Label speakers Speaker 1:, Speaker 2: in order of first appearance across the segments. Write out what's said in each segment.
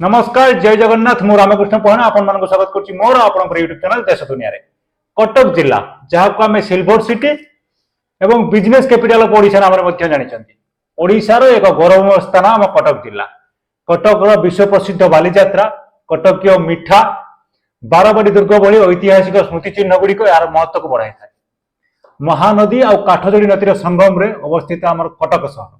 Speaker 1: नमस्कार जय जगन्नाथ मु रामकृष्ण पहना आपण मानक स्वागत करछि मोर आपण यूट्यूब चैनल देश दुनिया रे। कटक जिला जहाँ को आम सिल्वर सिटी एवं बिजनेस कैपिटल ऑफ ओडिशा नाम जानी ओडिशार एक गौरव स्थान आम कटक जिला। कटक विश्व प्रसिद्ध बालीजात्रा कटक मिठा बारवाटी दुर्ग भली ऐतिहासिक स्मृति चिन्ह गुड़िक यार महत्व को बढ़ाई था। महानदी आ काठजोड़ी नदी संगम रे अवस्थित आम कटक सहर।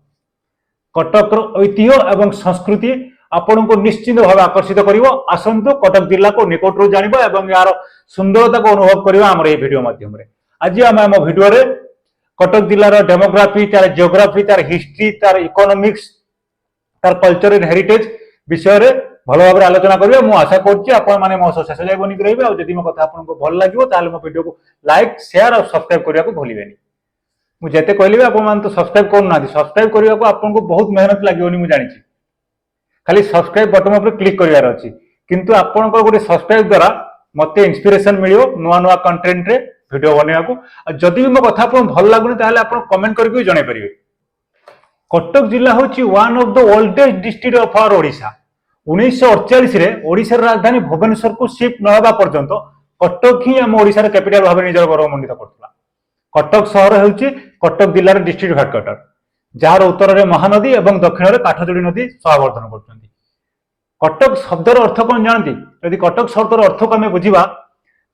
Speaker 1: कटक ऐतिह्य एवं संस्कृति आपण को निश्चित भाव आकर्षित करिवो। आसंतु कटक जिला को निकटरू जानिबा एवं यार सुंदरता को अनुभव करिवो हमर ए वीडियो माध्यम रे। आज हम वीडियो रे कटक जिलार डेमोग्राफी तार जियोग्राफी तार हिस्ट्री तार इकोनॉमिक्स तार कल्चर एंड हेरिटेज विषय रे भलो भाव आलोचना करिवे। मु आशा करछि आपण माने मो शेष जाय बनि रहिबे। आ जदि मो कथा आपण को भल लागिवो ताले मो वीडियो को लाइक शेयर और सब्सक्राइब करिया को भूलिबेनी। मु जेते कहलिबे आपण मान तो सब्सक्राइब करना सब्सक्राइब करिया को आपण को बहुत मेहनत लागिवोनी मु जानि छी। खाली सब्सक्राइब बटन पर क्लिक करिवार अछि किंतु आपण को गोटे सब्सक्राइब द्वारा मते इंस्पिरेशन मिलियो नुआ नुआ कंटेंट रे वीडियो बनेया को। जदि मो कथा आपण भल लागुनी ताले आपण कमेंट करके जणे परिबे। कटक जिला होची one of the oldest district of our Odisha. 1948 रे ओडिसा राजधानी भुवनेश्वर को शिफ्ट न होबा पर्यंत कटक ही हम ओडिसा रे कैपिटल भाबे निजर गौरव मंडित करथला। कटक शहर होची कटक जिल्ला रे डिस्ट्रिक्ट हेडक्वार्टर जार उत्तर में महानदी एवं दक्षिण में काठजोड़ी नदी सहवर्धन कर। कटक शब्दर अर्थ कौन जानती? यदि कटक शब्दर अर्थ को आम बुझा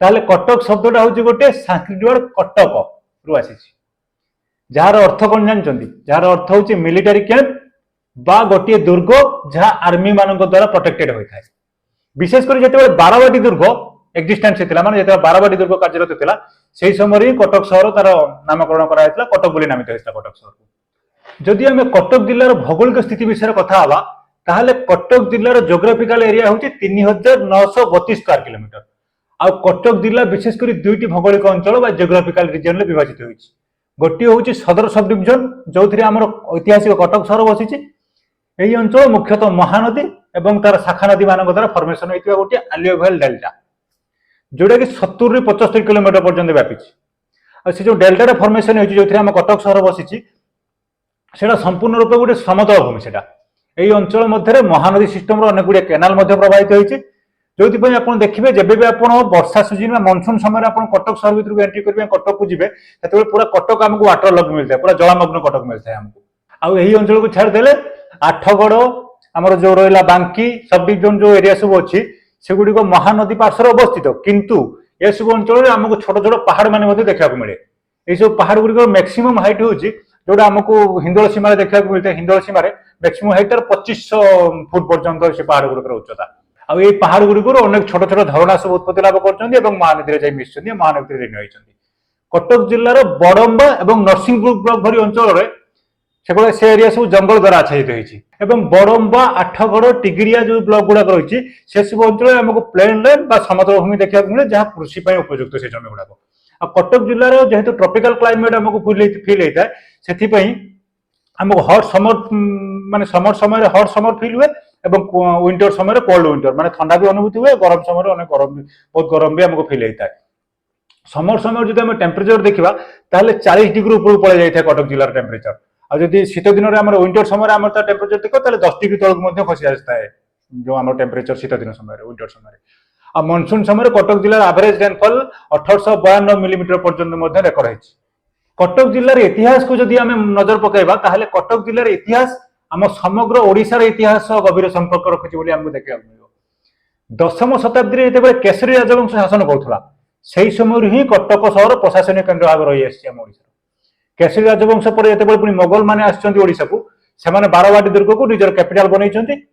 Speaker 1: ताले कटक शब्दटा हूँ गोटे संस्कृत वर्ड कटक रु आसी जार अर्थ कौन जानते? जार अर्थ हूँ मिलिटारी कैंप बा गोटे दुर्ग जहाँ आर्मी मान द्वारा प्रोटेक्टेड होता है। विशेषकर जो बारवाटी दुर्ग एक्जिस्टेंस होता माने जो बारवाटी दुर्ग कार्यरत था से समय ही कटक शहर तार नामकरण कराइला कटक बोली नामित होता कटक शहर को। जदि आम कटक जिलार भौगोलिक स्थिति विषय कथा हवा ताहले कटक जिलार जियोग्राफिकल एरिया होची 3932 स्क्वायर किलोमीटर। आ कटक जिला विशेषकर दुईटी भौगोलिक अंचल बा जियोग्राफिकल रीजन रे विभाजित होईछि। गोटे होची सदर सब डिविजन जोथिरे हमर ऐतिहासिक कटक शहर बसिछि। एही अंचल मुख्यतः महानदी एवं तार शाखा नदी मानक द्वारा फॉर्मेशन होइतिबा गोटे आलियोभेल डेल्टा जोटा कि 70 ରୁ 75 किलोमीटर पर्यंत व्यापिछि। आ से जो डेल्टा फॉर्मेशन होइछि जोथिरे हम कटक शहर बसिछि सेटा संपूर्ण रूप गोटे समतल भूमि। सेटा एई अंचल मध्य महानदी सिस्टम अनेक गुड़े केनाल प्रवाहित होइछि जो आपन देखिबे जेबे भी आपन वर्षा सीजन में मनसून समय आपन कटक शहर भीतर एंट्री करिवे कटक को जिबे सेते पूरा कटक हमको वाटर लग मिलता है पूरा जलमग्न कटक मिलता है हमको। आ एही अंचल को छाड़ देले आठगड़ हमर जो रहला बांकी सब डिविजन जो एरिया सब अछि सेगुडी को महानदी पार्श्व अवस्थित किंतु ए सब अंचल रे हमको छोट छोट पहाड़ माने मध्ये देखा मिले। ए सब पहाड़ गुडी को मैक्सिमम हाइट होछि जोटा हमको हिंदोल सीमा देखा मिलता है। हिंदोल सीमा मैक्सिमम हाइट 2500 फुट पर्यंत से पहाड़ गुड़िकर उच्चता। आउ ये पहाड़ गुड़िक अनेक छोट छोट झरणा सब उत्पत्ति लाभ कर महानदी में मिशन महानदी लीन होती। कटक जिलार बड़म्बा और नरसिंहपुर ब्लॉक भरी अंचल से एरिया सब जंगल द्वारा आच्छादित होती। बड़म्बा आठगड़ टिगिरिया जो ब्लॉक गुड़ाक रही से सब अंचल आमको प्लेन लैंड समतल भूमि देखा मिले जहाँ कृषि उपयुक्त से जमी गुड़ाक। आ कटक जिलार जेहेतु ट्रॉपिकल क्लाइमेट हमको फील होता है से हमको हॉट समर माने समर समय हॉट समर फील हुए और विंटर समय कोल्ड विंटर माने ठंडा भी अनुभूति हुए गरम समय अनेक गरम बहुत गरम भी हमको फील होता है। समर समय जो टेम्परेचर देखा ताहले 40 डिग्री ऊपर पड़े जाए कटक जिलार टेम्परेचर। और जब शीत दिन में विंटर समय टेम्परेचर देखो 10 डिग्री तलक खसी आसता है जो आम टेम्परेचर शीत दिन समय विंटर समय। आ मनसून समय कटक जिलार एवरेज रेनफॉल 1892 मिलीमीटर पर्यंत रेकर्ड होइछि। कटक जिलार इतिहास को जदि आम नजर पकईबा ताहले कटक जिलार इतिहास आम समग्र ओडिशार इतिहास गभीर संपर्क रखुछि बोली हमको देखा मिलियो। 10वीं शताब्दी जो केसरी राजवंश शासन करुला से समय ही कटक शहर प्रशासनिक केन्द्र भाव रही आम ओडिशा। केसरी राजवंश पर जो पुणी मोगल मैंने आसछन्ति ओडिशा को से बारवाटी दुर्ग को निजर कैपिटल बनैछन्ति।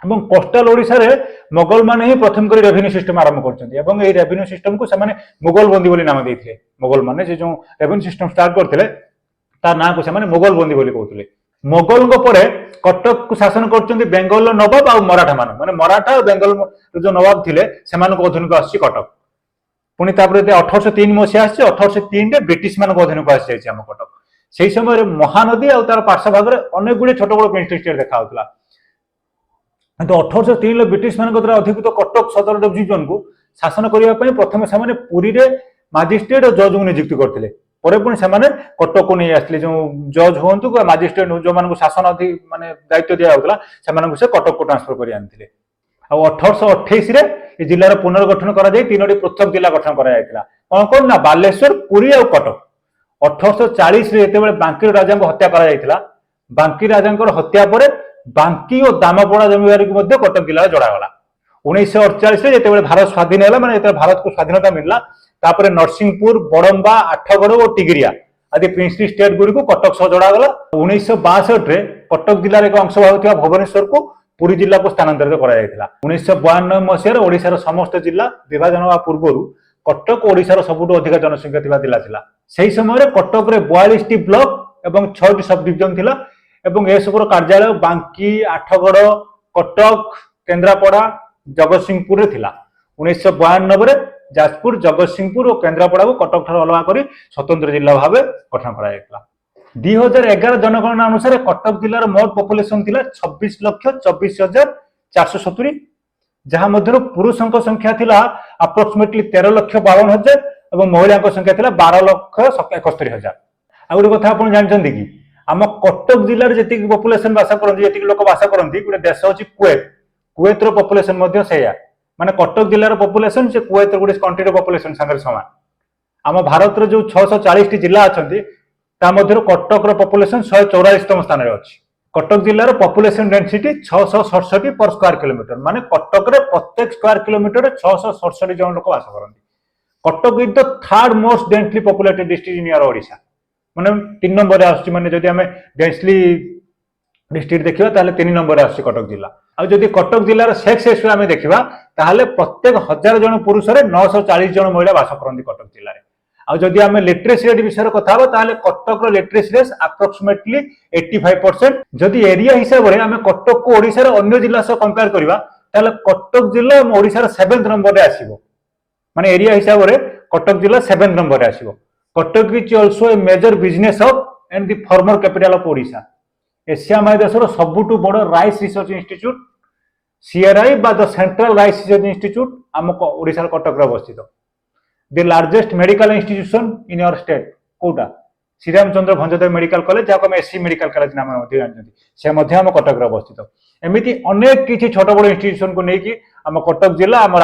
Speaker 1: कोस्टाल ओडिशा रे मोगल माने ही प्रथम करी रेवेन्यू सिस्टम आरंभ करछन्ति एवं ए रेवेन्यू सिस्टम को से मुगल बंदी बोली नाम देइथिले। मोगल माने जे जो रेवेन्यू सिस्टम स्टार्ट करथिले तार नाम को से मुगल बंदी बोली कहउथिले। मोगल परे कटक को शासन करछन्ति बेंगल नवाब आ मराठा माने मराठा और बेंगल जो नवाब थिले सेमान को अधीन को आछि कटक। पुणी तापर 1803 मसीहा आछि 1803 रे ब्रिटिश मान को अधीन को आछि जाइछि हम कटक। सेही समय महानदी और तार पार्श्व भाग रे अनेक गुडी छोट बड़ पेंट स्टेट देखा होतला। तो 1803 ब्रिटिश मान द्वारा अधिकृत कटक सदर डिविजन को शासन करने प्रथम से पुरी रे मजिस्ट्रेट और जज को नियुक्त करते ପରେ ପୁଣି ସେମାନେ କଟକକୁ ନେଇ ଆସିଥିଲେ ଯୋଉ ଜଜ୍ ହୁଅନ୍ତୁ ବା ମାଜିଷ୍ଟ୍ରେଟ ଯୋଉମାନଙ୍କୁ ଶାସନ ମାନେ ଦାୟିତ୍ୱ ଦିଆଯାଉଥିଲା ସେମାନଙ୍କୁ ସେ କଟକକୁ ଟ୍ରାନ୍ସଫର କରି ଆଣିଥିଲେ। ଆଉ 1828 ଏ ଜିଲ୍ଲାର ପୁନର୍ଗଠନ କରାଯାଇ 3ଟି ପୃଥକ ଜିଲ୍ଲା ଗଠନ କରାଯାଇଥିଲା। କଣ କଣ ନା ବାଲେଶ୍ୱର, ପୁରୀ ଆଉ କଟକ। 1840 ଯେତେବେଳେ ବାଙ୍କି ରାଜାଙ୍କୁ ହତ୍ୟା କରାଯାଇଥିଲା, ବାଙ୍କି ରାଜାଙ୍କର ହତ୍ୟା ପରେ ବାଙ୍କି ଓ ଦାମପଡା ଜମିଦାରୀକୁ ମଧ୍ୟ କଟକ ଜିଲ୍ଲାରେ ଯୋଡ଼ାଗଲା। 1948 ଯେତେବେଳେ ଭାରତ ସ୍ୱାଧୀନ ହେଲା, ମାନେ ଯେତେବେଳେ ଭାରତକୁ ସ୍ୱାଧୀନତା ମିଳିଲା, ତାପରେ ନରସିଂହପୁର, ବଡମ୍ବା, ଆଠଗଡ ଓ ଟିଗିରିଆ ଆଦି ପ୍ରିନ୍ସଲି ଷ୍ଟେଟ ଗୁଡ଼ିକୁ କଟକ ସହ ଯୋଡ଼ାଗଲା। 1962 କଟକ ଜିଲ୍ଲାର ଏକ ଅଂଶ ଭାବୁଥିବା ଭୁବନେଶ୍ୱରକୁ ପୁରୀ ଜିଲ୍ଲାକୁ ସ୍ଥାନାନ୍ତରିତ କରାଯାଇଥିଲା। 1992 ମସିହାରେ ଓଡ଼ିଶାର ସମସ୍ତ ଜିଲ୍ଲା ବିଭାଜନ ହେବା ପୂର୍ବରୁ କଟକ ଓଡ଼ିଶାର ସବୁଠୁ ଅଧିକ ଜନସଂଖ୍ୟା ଥିବା ଜିଲ୍ଲା ଥିଲା। ସେହି ସମୟରେ କଟକରେ 42ଟି ବ୍ଲକ ଏବଂ 6ଟି ସବ୍ ଡିଭିଜନ ଥିଲା ଏବଂ ଏସବୁର କାର୍ଯ୍ୟାଳୟ ବାଙ୍କି, ଆଠଗଡ, କଟକ, କେନ୍ଦ୍ରାପଡା, ଜଗତସିଂହପୁରରେ ଥିଲା। 1992ରେ ଯାଜପୁର, ଜଗତସିଂହପୁର ଓ କେନ୍ଦ୍ରାପଡାକୁ କଟକ ଠାରୁ ଅଲଗା କରି ସ୍ୱତନ୍ତ୍ର ଜିଲ୍ଲା ଭାବେ ଗଠନ କରାଯାଇଥିଲା। 2011 ଜନଗଣନା ଅନୁସାରେ କଟକ ଜିଲ୍ଲାର ମୋଟ ପପୁଲେସନ ଥିଲା 26,24,470, ଯାହା ମଧ୍ୟରୁ ପୁରୁଷଙ୍କ ସଂଖ୍ୟା ଥିଲା ଆପ୍ରୋକ୍ସିମେଟଲି 13,52,000 ଏବଂ ମହିଳାଙ୍କ ସଂଖ୍ୟା ଥିଲା 12,71,000। ଆଉ ଗୋଟେ କଥା ଆପଣ ଜାଣିଛନ୍ତି କି ଆମ କଟକ ଜିଲ୍ଲାରେ ଯେତିକି ପପୁଲେସନ ବାସ କରନ୍ତି, ଯେତିକି ଲୋକ ବାସ କରନ୍ତି, ଗୋଟେ ଦେଶ ଅଛି କୁଏତ। କୁଏତର ପପୁଲେସନ ମଧ୍ୟ ସେଇଆ, ମାନେ କଟକ ଜିଲ୍ଲାର ପପୁଲେସନ ସେ କୁଏତର ଗୋଟେ କଣ୍ଟ୍ରିର ପପୁଲେସନ ସାଙ୍ଗରେ ସମାନ। ଆମ ଭାରତର ଯୋଉ 640ଟି ଜିଲ୍ଲା ଅଛନ୍ତି ତା ମଧ୍ୟରୁ କଟକର ପପୁଲେସନ 144ତମ ସ୍ଥାନରେ ଅଛି। କଟକ ଜିଲ୍ଲାର ପପୁଲେସନ ଡେନ୍ସିଟି 667 ପର ସ୍କ୍ୱାର କିଲୋମିଟର, ମାନେ କଟକରେ ପ୍ରତ୍ୟେକ ସ୍କ୍ୱାର କିଲୋମିଟରରେ 667 ଜଣ ଲୋକ ବାସ କରନ୍ତି। Cuttack is the third most densely populated district in Odisha, ମାନେ 3 ନମ୍ବରରେ ଆସୁଛି। ମାନେ ଯଦି ଆମେ ଡେନ୍ସଲି डिस्ट्रिक्ट देखा ताले 3 नंबर आसी कटक जिला। आ जदि कटक जिलार सेक्स रेशियो आमे देखिबा ताले प्रत्येक 1000 जन पुरुष रे 940 जन महिला वास करନ୍ତି कटक जिला रे। आ जदि आमे लिटरेसी रेट विषय कथा हो ताले कटक रो लिटरेसी रेट अप्रोक्सीमेटली 85%। जदि एरिया हिसाब रे आमे कटक को ओडिसा रे अन्य जिल्ला से कंपेयर करबा ताले कटक जिल्ला ओडिसा रे 7th नंबर रे आसीबो। माने एरिया हिसाब रे कटक जिल्ला 7th नंबर रे आसीबो। Cuttack is also a major business hub and the former capital of Odisha. Asia महादेशर सबुठु बड़ राइस रिसर्च इंस्टीट्यूट सीआरआई बा the central rice research institute आम ओडिशार कटक अवस्थित। The largest medical institution in your state कोटा श्रीरामचंद्र भंजदेव मेडिकल कॉलेज जहाँ एससी मेडिकल कॉलेज नाम जानते से आम कटक अवस्थित। एमती अनेक किसी छोट बड़ इंस्टीट्यूशन को लेकिन आम कटक जिला आम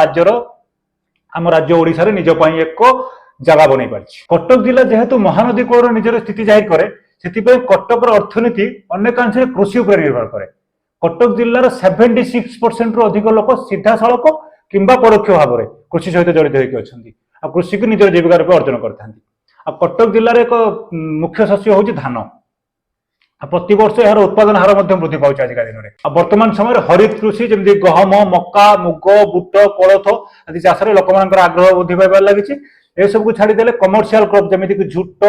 Speaker 1: राज्य ओडिशा रे निज पई एक जगह बनै पारछि। कटक जिला जेहेतु महानदी कूल निजर स्थिति जाहिर करे से कटक अर्थनीति अनेकांश कृषि उपर निर्भर करे। कटक जिलार 76% रु अधिक लोक सीधा सड़क किंबा परोक्ष भाव में कृषि सहित जड़ित होकर अच्छा कृषि को निजर जीविका रूप अर्जन करते। कटक जिलार एक मुख्य शस्य हूँ धान। प्रति वर्ष यार उत्पादन हार वृद्धि पाँच आजिका दिन में। वर्तमान समय हरित कृषि जमी गहम, मक्का, मुग, बुट, कोलथ आदि चाष लोक आग्रह वृद्धि पाइबार लगी। ए सब को छाड़ीदे कमर्शियल क्रॉप जमीक झुट,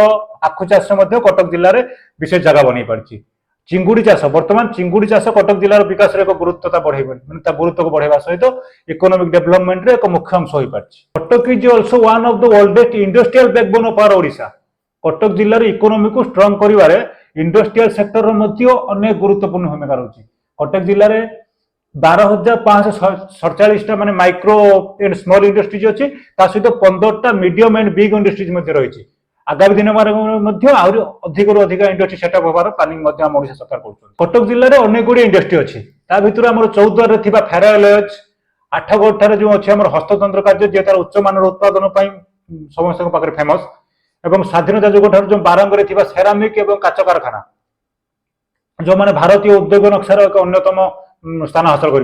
Speaker 1: आखु चाष कटक जिले में विशेष जगह बन पार्टी। चिंगुड़ी चाष बर्तमान चिंगुड़ी चाष कटक जिलार विकास एक गुरुत्वता बढ़े मानते गुरुत्व को बढ़ावा सहित इकोनॉमिक डेवलपमेंट रे एक मुख्य अंश हो पार्टी। Cuttack is also one of the oldest industrial backbone of our Odisha. Cuttack जिलार इकोनॉमी को स्ट्रांग करिवारे इंडस्ट्रियल सेक्टर अनेक गुरुत्वपूर्ण भूमिका रही। कटक जिले में 12,547 माने माइक्रो एंड स्मॉल इंडस्ट्रीज अच्छी सहित 15टा मीडियम एंड बिग इंडस्ट्रीज रही। आगामी दिन अधिक अधिक इंडस्ट्री सेटअप होबार प्लानिंग ओडिशा सरकार कर। कटक जिले में अनेक गुड़ी इंडस्ट्री अच्छी भर आम चौद्वार फेराइल आठगढ़ ठार जो अच्छे हस्ततंत्र कार्य जे तार उच्च मान उत्पादन समस्त पाखे फेमस और स्वाधीनता जुग ठार जो बारंगे सेरामिक और काच कारखाना जो माने भारतीय उद्योग नक्शार एक अन्यतम स्थान हासिल कर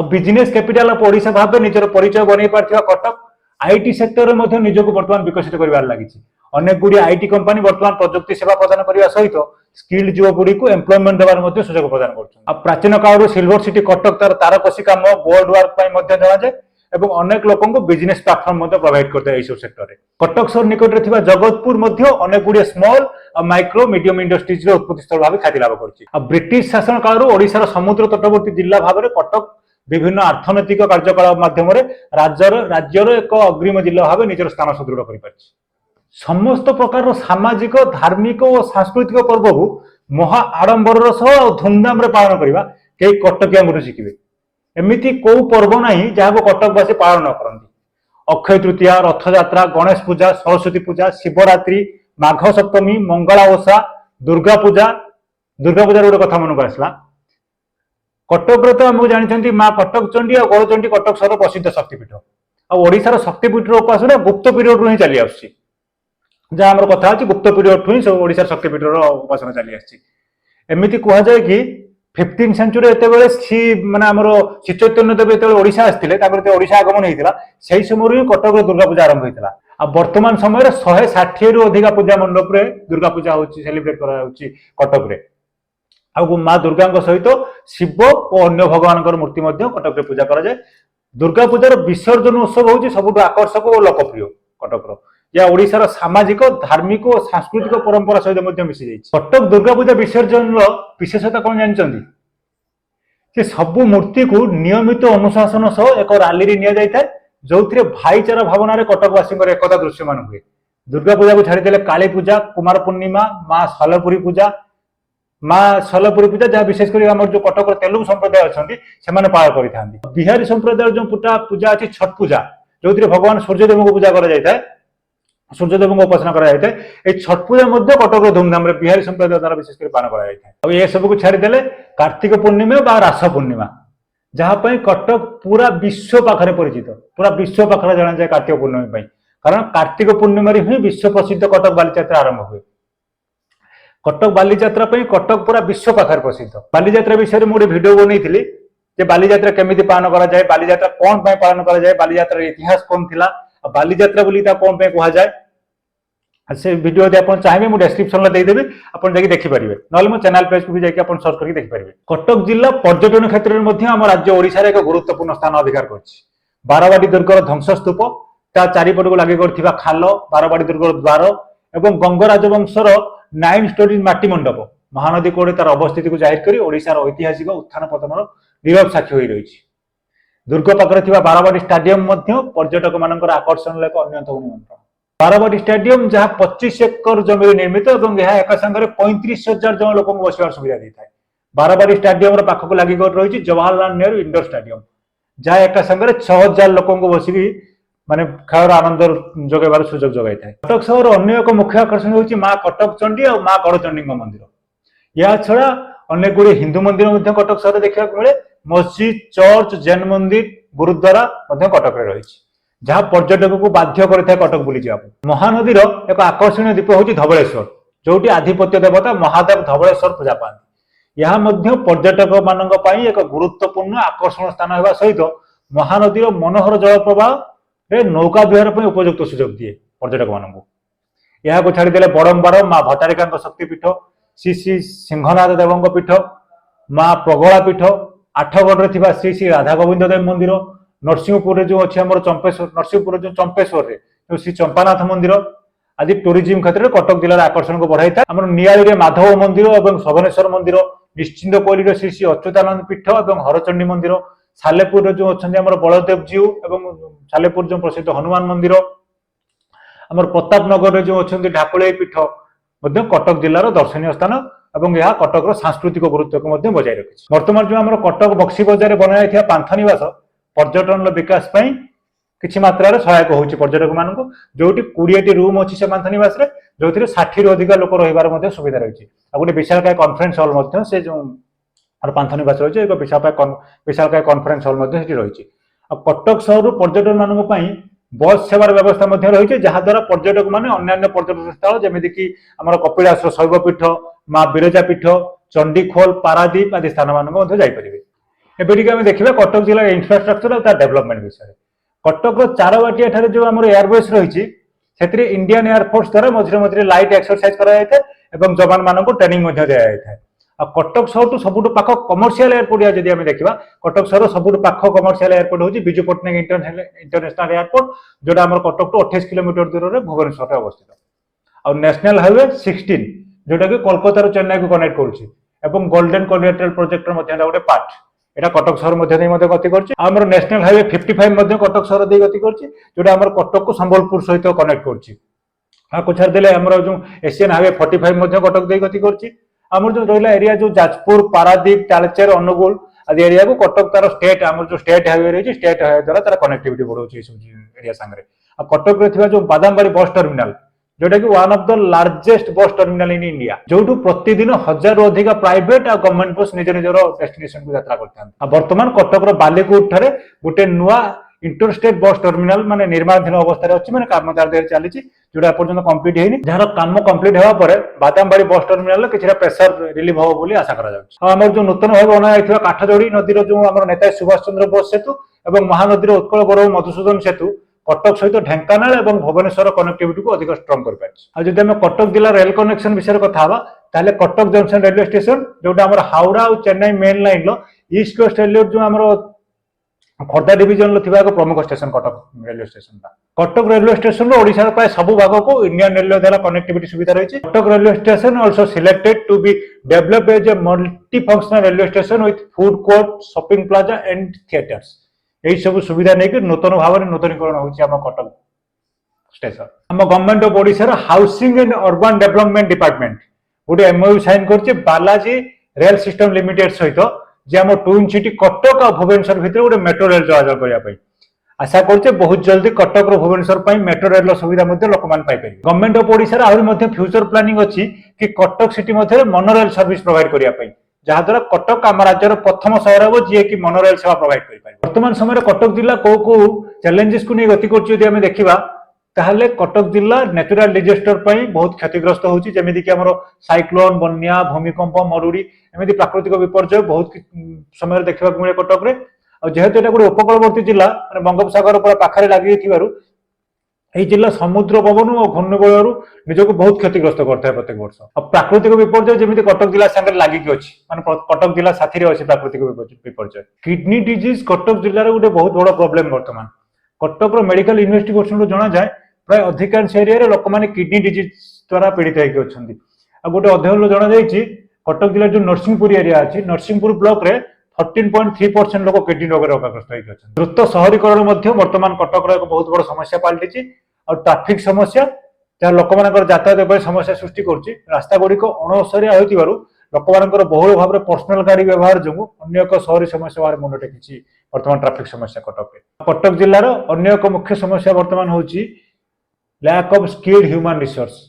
Speaker 1: बिजनेस कैपिटल ऑफ ओडिशा भाव निजर परिचय बन पार्थिबा कटक आईटी सेक्टर में निजक बर्तमान विकसित कर लगी। अनेक गुड़ी आईटी कंपनी बर्तमान प्रजुक्ति सेवा प्रदान करने सहित स्किल्ड युवपीढ़ी को एम्प्लॉयमेंट देवार सुजोग प्रदान कर। प्राचीन काल सिल्वर सिटी कटक तार तारकसी काम बोर्ड वर्क जाना जाए और अनेक लोक बिजनेस प्लाटफर्म प्रोवाइड करते हैं सेक्टर में। कटक सहर निकट में जगतपुर अनेक गुड़ी स्मॉल और माइक्रो मीडियम इंडस्ट्रीज उत्पत्ति स्थल भाव ख्याति लाभ कर। ब्रिटिश शासन काल ओडिशार समुद्र तटवर्ती जिला भाव में कटक विभिन्न अर्थनैतिक कार्यकलाप माध्यम राज्यर एक अग्रिम जिला भाव निजर स्थान सुदृढ़ कर। समस्त प्रकार सामाजिक धार्मिक और सांस्कृतिक पर्व को महा आडंबर धूमधाम पालन करवा कई कटकिया शिखे। एमती कौ पर्व ना जहाँ को कटकवासी पालन न करती। अक्षय तृतीया, रथयात्रा, गणेश पूजा, सरस्वती पूजा, शिवरात्रि, माघ सप्तमी, मंगला ओषा, दुर्गा पूजा गोटे कथा मन को आसला। कटक तो आमको जानते माँ कटक चंडी और गड़चंडी कटक सहर प्रसिद्ध शक्तिपीठ आशार शक्तिपीठ उपासना गुप्त पीरियड ही चली आस जहाँ आम कथा अच्छी गुप्त पीरियड ही सब ओडिशार शक्तिपीठ उपासना चली आमती कहुए कि 15th सेंचुरी ये श्री माने आमर श्री चैतन्य देव जो ओडिशा आसते ओडिशा आगमन होता से समय ही कटक दुर्गा पूजा आरंभ होता। वर्तमान समय 160 रु अधिक पूजा मंडप रे दुर्गा पूजा होची सेलिब्रेट करा होची कटक रे। आ माँ दुर्गा सहित शिव और अन्य भगवान मूर्ति कटक रे पूजा करा जाए। दुर्गा पूजार विसर्जन उत्सव हूँ सबुठ आकर्षक और लोकप्रिय कटक या ओडिशार सामाजिक धार्मिक और सांस्कृतिक परंपरा सहित मिसी जाइए। कटक दुर्गा पूजा विसर्जन विशेषता कौन जानते कि सबू मूर्ति को नियमित अनुशासन सह एक रैली नि जो भाईचारा भावना कटकवासी एकता दृश्यमान हुए। दुर्गा पूजा को छाड़ीदे काली पूजा, कुमार पूर्णिमा, माँ सलपुरी पूजा जहाँ विशेषकर आम जो कटक तेलुगु संप्रदाय अच्छा से पालन करते। बिहारी संप्रदाय जो पूजा अच्छी छठ पूजा जो भगवान सूर्यदेव को पूजा कर सूर्यदेव को उपासना कर छठ पूजा कटक धूमधाम बिहारी संप्रदाय द्वारा विशेषकर पालन कर ये सब को छाड़ीदे कार्तिक पूर्णिमा रास पूर्णिमा जहाँ कटक पूरा विश्व पाखे परिचित पूरा विश्व पाखे जना जाए कार्तिक पूर्णिमा कारण कार्तिक पूर्णिमा ही विश्व प्रसिद्ध कटक बालीजात्रा आरंभ हुए। कटक बालीजात्रा कटक पूरा विश्व पाखे प्रसिद्ध। बालीजात्रा विषय में गोटे भिडियो बनई बालीजात्रा केमिति पालन करा जाए, बालीजात्रा कौन पालन करा जाए, बालीजात्रा इतिहास कौन थिला, बालीजात्रा बोली कौन कहा जाए से वीडियो यदि आप चाहिए मुझे डिस्क्रिप्शन में देदेवी आप देखिपारे ना मो चैनल पेज को भी जाकि सर्च करके देखिपारे। कटक जिला पर्यटन क्षेत्र में आम राज्य ओडिशा एक गुरुत्वपूर्ण स्थान अधिकार कर बारवाड़ी दुर्गर ध्वंसस्तूप ता चारिपट को लगे खाल बारवाड़ी दुर्गर द्वार और गंग राजवंशर 9 स्टोरी माटी मंडप महानदी कोड़े तार अवस्थिति को जाहिर कर ओडिशार ऐतिहासिक उत्थान पतन नीरव साक्षी हो रही। दुर्ग पाखे बारवाड़ी स्टाडियम पर्यटक मान आकर्षण एक अन्यतम निमंत्रण। बारवाड़ी स्टाडियम जहाँ 25 एकर जमी निर्मित और एक संगे 35,000 जन लोक बसवार सुविधा देता है। बारवाड़ी स्टाडियम पाखक लगी रही जवाहरलाल नेहरू इंडोर स्टाडियम जहाँ एक संगे 6,000 लोक बसिक माने खेल आनंद जगैबार सुजोग जगै था। कटक सहर अन्य एक मुख्य आकर्षण होची माँ कटक चंडी और माँ गड़चंडी मंदिर। या छड़ा अनेक गुड़ी हिंदू मंदिर कटक सहर देखा मिले मस्जिद, चर्च, जैन मंदिर, गुरुद्वारा कटक रही जहाँ पर्यटक को बाध्य करता है कटक बुली जावाक। महानदीर एक आकर्षणीय द्वीप हूँ धवलेश्वर जोटी आधिपत्य देवता महादेव धवलेश्वर पूजा पाती। यह पर्यटक मान एक गुरुत्वपूर्ण आकर्षण स्थान होगा सहित महानदीर मनोहर जल प्रवाह नौका विहार उपयुक्त सुजोग दिए पर्यटक मानू। यह छाड़ीदे बड़म्बार माँ भट्टारिका शक्तिपीठ, श्री श्री सिंहनाथ देव पीठ, माँ प्रगला पीठ, आठगढ़ श्री श्री राधा गोविंद देव मंदिर, नरसिंहपुर जो अच्छे आम चंपेश्वर नरसिंहपुर जो चंपेश्वर जो श्री चंपानाथ मंदिर आदि टूरिज्म क्षेत्र में कटक जिलार आकर्षण को बढ़ाई था। आम नियाली माधव मंदिर और शवनेश्वर मंदिर, निश्चिंत कोइली श्री श्री अच्युतानंद पीठ और हरचंडी मंदिर, सालेपुर जो अच्छा बलदेव जीव और सालेपुर जो प्रसिद्ध हनुमान मंदिर, आम प्रतापनगर जो अच्छा ढाकुल पीठ कटक जिलार दर्शनीय स्थान और यह कटक सांस्कृतिक गुरुत्व को बजाय रखी। बर्तमान जो आम कटक बक्सी बजार बनाई पांथनिवास पर्यटन विकास किसी मात्रा सहायक होची पर्यटक मान जो 20टी रूम अच्छी से पांथनिवास जो 60 रु अधिक लोक रही सुविधा रही। गोटे विशालकाय कॉन्फ्रेंस हॉल से जो पांथनिवास रही एक विशालकाय कॉन्फ्रेंस हॉल रही। कटक सहर पर्यटन मान बस सेवार व्यवस्था रही जहाँ द्वारा पर्यटक मैंने अन्य पर्यटन स्थल जमीक आम कपिलास शैवपीठ, माँ बिरजा पीठ, चंडीखोल, पारादीप आदि स्थान मान जापरेंगे। एबेटिक आम देखा कटक जिला इंफ्रास्ट्रक्चर और डेवलपमेंट विषय। कटक चारवाटिया ठारे जो आम एयरबेस रही इंडियन एयरफोर्स द्वारा मझे मझे लाइट एक्सरसाइज कराई जवान मान ट्रेनिंग दि जाए। कटक सहर सबुठ पाख कमर्शियल एयरपोर्ट या जब देखा कटक सहर सबुठ पाख कमर्शियल एयरपोर्ट हूँ विजु पट्टनायक इंटरनेशनल एयरपोर्ट जोटा आम कटक 28 किलोमीटर दूर में भुवनेश्वर अवस्थित और नेशनल हाईवे 16 जोटा कि कोलकाता चेन्नई को कनेक्ट करुँच गोल्डन कोरिडोर प्रोजेक्टर गोटे पार्ट यहाँ कटक सहर मध्य गति कर नेशनल हाईवे 55 कटक सहर दे गति करोटा आम कटक को संबलपुर सहित कनेक्ट कर छाड़दे आम जो एशियन हाईवे 45 कटक दे गति कर आमर जो रहा एरिया जो जाजपुर, पारादीप, तालचेर, अनुगुल आदि एरिया को कटक तार स्टेट आम जो स्टेट हाईवे रही स्टेट हाईवे द्वारा तार कनेक्टिविटी बढ़ाऊँ एरिया सांगे। कटक जो बादामबाड़ी बस टर्मिनाल जोटा कि वन ऑफ द लार्जेस्ट बस टर्मिनाल इन इंडिया जो प्रतिदिन 1000 रु अधिक प्राइवेट और गवर्नमेंट बस निज निजर डेस्टिनेशन को यात्रा करते बर्तमान कटक बालीकुड ठारे गोटे नुआ इंटरस्टेट बस टर्मिनाल माने निर्माणाधीन अवस्था अच्छी माने काम चली जोटा पर्यटन कम्प्लीट है जार काम कम्प्लीट होगा बादामबाड़ी बस टर्मिनाल किसी प्रेसर रिलीफ हम बोली आशा कर जो नूतन भाव बना जाइए काठजोड़ी नदीर जो आम नेताजी सुभाष चंद्र बोस सेतु और महानदी उत्कल गौरव मधुसूदन सेतु कटक सहित ढेंकानाल और भुवनेश्वर कनेक्टिविटी को अधिक स्ट्रंग कर कटक जिला रेल कनेक्शन विषय कथा ताले कटक जंक्शन रेलवे स्टेशन जोटा आम हावड़ा और Chennai main line east coast railway जो आम खोर्धा डिविजन एक प्रमुख station Cuttack railway station Cuttack railway station Odisha प्राय सब भाग को इंडियन रेलवे द्वारा कनेक्टिविटी सुविधा रही है Cuttack railway station also selected to be developed as a multi functional railway station with food court shopping plaza and theatres यही सब सुविधा नहीं नूतन भाव में नूतनीकरण होम कटक स्टेशन आम government of Odisha housing and urban development department गोटे एमओयू साइन कर बालाजी रेल सिस्टम लिमिटेड सहित जे आम ट्विन सिटी कटक और भुवनेश्वर भितर गोटे मेट्रो रेल चलाचल करने आशा करते बहुत जल्दी कटक भुवनेश्वर मेट्रो रेल सुविधा लोक पाई गवर्नमेंट ऑफ ओडिशा आहरी फ्यूचर प्लानिंग अच्छी कि कटक सिटी मध्य मोनोरेल सर्विस प्रोवाइड करने जहाद्वारा कटक आम राज्यर प्रथम सहर हम जी की मोनोरेल सेवा प्रोवाइड कर वर्तमान समय कटक जिला कौ चैलेंजेस को नहीं गति कर देखा ताहले कटक जिला नेचुरल डिजास्टर बहुत क्षतिग्रस्त होची जेमिति कि हमरो साइक्लोन बन्या भूमिकंप मरुड़ी एमिति प्राकृतिक विपर्यय बहुत समय देखा मिले कटक रे और जेहेतु एटा गोटे उपकूलवर्ती जिला माने बंगोपसागर पूरा पाखरे लागि थिबारु एही जिला समुद्र पवन और घूर्णिबलयरु निजको बहुत क्षतिग्रस्त करता है प्रत्येक वर्ष और प्राकृतिक विपर्यय जेमिति कटक जिला संगे लागि कि अछि माने कटक जिला साथी रे अछि प्राकृतिक विपर्यय किडनी डिजीज कटक जिल्ला रे गोटे बहुत बड़ प्रॉब्लम वर्तमान कटक मेडिकल इन्वेस्टिगेशन जना जाए प्राय अधिकांश एरिया लोक मैंने किडनी डिजीज द्वारा पीड़ित होती गोटे अध्ययन जना जाइए कटक जिला जो नरसिंहपुर एरिया अच्छी नरसिंहपुर ब्लॉक रे 13.3% लोक किडनी रोग रोगग्रस्त होती द्रुत सहरीकरण वर्तमान कटक एक बहुत बड़ समस्या पलटि और ट्राफिक समस्या जहाँ लोक मान यातायात समस्या सृष्टि कर रास्ता गुड़िक अणसरिया हो लोक मान बहुल भाव में पर्सनाल गाड़ी व्यवहार जो अन्य एक शहरी समस्या भाव मुंड टेकी वर्तमान ट्राफिक समस्या कटक जिलार अन्य एक मुख्य समस्या वर्तमान हूँ lack of skilled human resource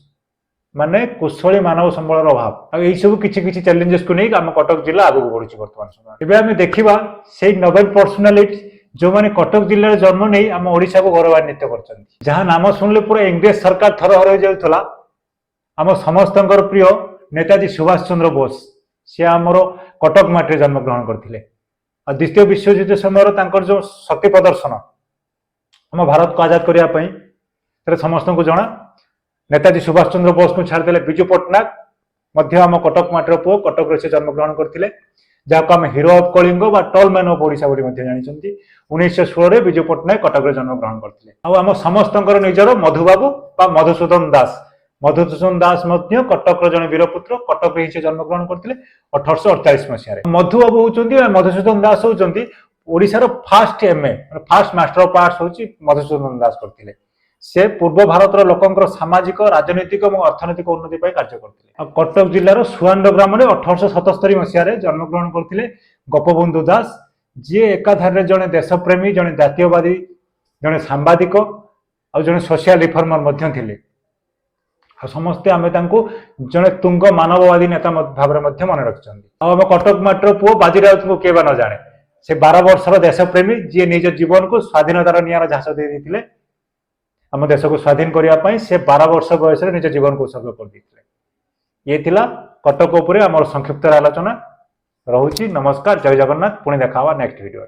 Speaker 1: माने कुशली मानव संबल अभाव यही सब किसी चैलेंजेस को नहीं आम कटक जिला आगे बढ़ुची वर्तमान समय एवं देखा से नोबेल पर्सनालिटी जो मैंने कटक जिले जन्म नहीं आम ओडिशा को गौरवान्वित कर जहाँ नाम शुणिले पूरा इंग्रेज सरकार थर हर जाऊला आम समस्त प्रिय नेताजी सुभाष चंद्र बोस सी आमर कटक माटी जन्म ग्रहण करते द्वितीय विश्वयुद्ध समय जो शक्ति प्रदर्शन आम भारत को आजाद करने समस्त को जना नेताजी सुभाष चंद्र बोस को छाड़दे विजु पट्टनायक आम कटक माटर पुओ कटक से जन्म ग्रहण करते जहाँ आम hero of Kalinga tall man of Odisha जानते 1916 विजु पट्टनायक कटक में जन्म ग्रहण करते आम समस्त निजर मधुबाबू मधुसूदन दास कटक जन वीरपुत्र कटक से जन्म ग्रहण करते 1848 मसीह मधुबाबू होती मधुसूदन दास होती ओडिशार first MA first master of arts होची मधुसूदन दास करते से पूर्व भारत लोकंर सामाजिक राजनीतिक और अर्थनैतिक उन्नति कार्य करते कटक जिलार सुआंड ग्राम में 1877 मसीह जन्म ग्रहण करते गोपबंधु दास जी एकाधारे जड़े देशप्रेमी जड़े जातीयवादी जड़े सांबादिक और जड़े सोशल रिफर्मर थे समस्ते आम जड़े तुंग मानववादी नेता भाव में मन रखिंट आम कटक माटर पुओ बाजीराउत को किए न जाने से 12 वर्षर देशप्रेमी जी निज जीवन को स्वाधीनतार निआर झांस देते आम देश को स्वाधीन करने से 12 वर्ष बयस निज जीवन को उत्सर्ग कर देते ये कटक उपर आम संक्षिप्त आलोचना रोची नमस्कार जय जगन्नाथ पुणी देखा नेक्स्ट वीडियो।